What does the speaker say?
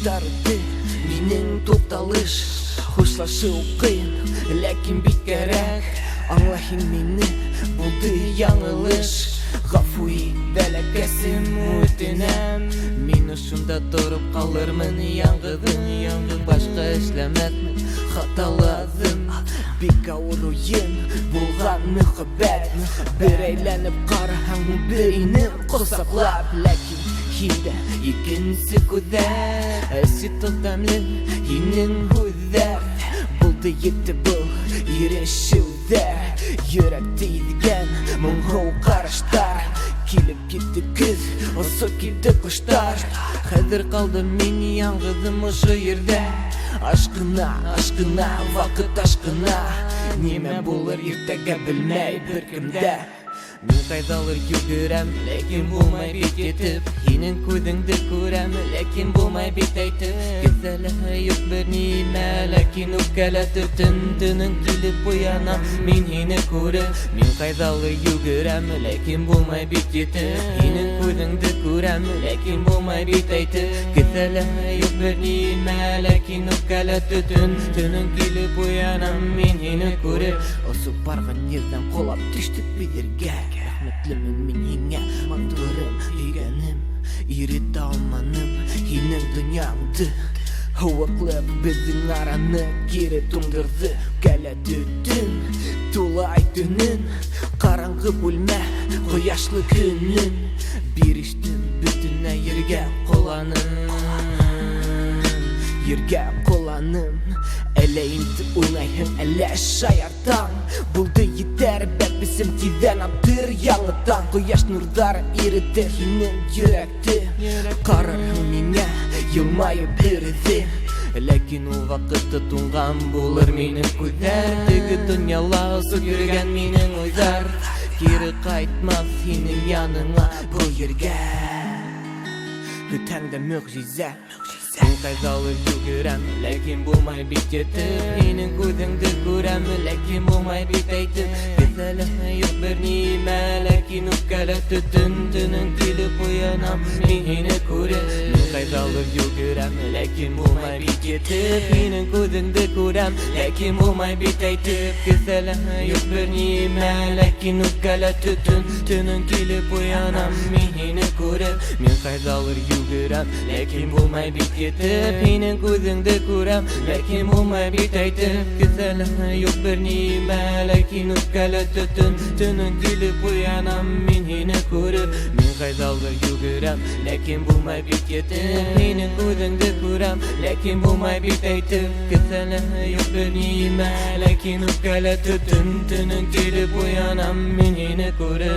Баштарды менің тоқталыш Хушлашу қиын, ләкин бик кәрәк Аңлайын мені, болды яңылыш Ғафу ит, бәләкәсім өтінәм Мен ұшында тұрып қалырмын яңғыдым Башқа эшләмәкмін, хаталадым Бик ауыр ойын, болған мөхәббәт Бір әйләніп қараһаң, бір инеп қосақлап Ләкин хилдә икенсе күҙәр Әсет тәмле, һинең һүҙҙәр Булды етте был ирешеүҙәр Йөрәкте иҙгән моңһоу ҡараштар Килеп китте көҙ, осоп килде ҡоштар Хәҙер ҡалдым мин яңғыҙым ошо ерҙә Ашҡына, ашҡына, ваҡыт ашҡына Нимә булыр иртәгә белмәй бер кемдә Мин ҡайҙалыр йүгерәм, ләкин булмай бит етеп Һинең күҙеңде күрәм, ләкин булмай бит әйтеп Кеҫәләһе юҡ бер нимә, ләкин үпкәләтеп Төндөң килеп уянам, мин һине күреп Мин ҡайҙалыр йүгерәм, ләкин булмай бит етеп Һинең күҙеңде күрәм, ләкин булмай бит әйтеп Кеҫәләһе юҡ бер нимә, ләкин үпкәләтеп Төндөң килеп уянам, мин һине күреп Осоп барған ерҙән ҡолап төштөк биҙергә Рәхмәтлемен мин һиңә, матурым, һөйгәнем Иретә алманым һинең донъяңды Һыуыҡлыҡ беҙҙең араны кире туңдырҙы Үпкәләде төн, тулай төнөн Ҡараңғы бүлмә, ҡояшлы көнөн Бирештем бөтөнләй ергә ҡоланым Ергә ҡоланым Әллә инде уйнайһың, әллә шаяртаң Булды етәр, бәпесем тиҙҙән атыр яңыдан Ҡояш нурҙары иретер һинең йөрәкте Ҡарарһың миңә, йылмайып бирҙем Ләкин ул ваҡытта туңған булыр минең күҙҙәр Теге донъяла осоп йөрөгән минең уйҙар Кире ҡайтмаҫ һинең яныңа был ергә Көтәңдә мөғжизә Мин ҡайҙалыр йүгерәм, ләкин булмай бит етеп Һинең күҙеңде күрәм, ләкин булмай бит әйтеп Кеҫәләһе юҡ бер нимә, ләкин үпкәләтеп Төндөң килеп уянам, мин һине күреп Мин ҡайҙалыр йүгерәм, ләкин булмай бит етеп Һинең күҙеңде күрәм, ләкин булмай бит әйтеп Кеҫәләһе юҡ бер нимә, ләкин үпкәләтеп Төндөң килеп уянам, мин һине күреп Мин ҡайҙалыр йүгерәм, ләкин булмай бит етеп Һинең күҙеңде күрәм, ләкин булмай бит әйтеп Кеҫәләһе юҡ бер нимә, ләкин үпкәләтеп Төндөң килеп уянам, мин һине күреп Мин ҡайҙалыр йүгерәм, ләкин булмай бит етеп Һинең күҙеңде күрәм, ләкин булмай бит әйтеп Кеҫәләһе юҡ бер нимә, ләкин үпкәләтеп Төндөң килеп уянам, мин һине күреп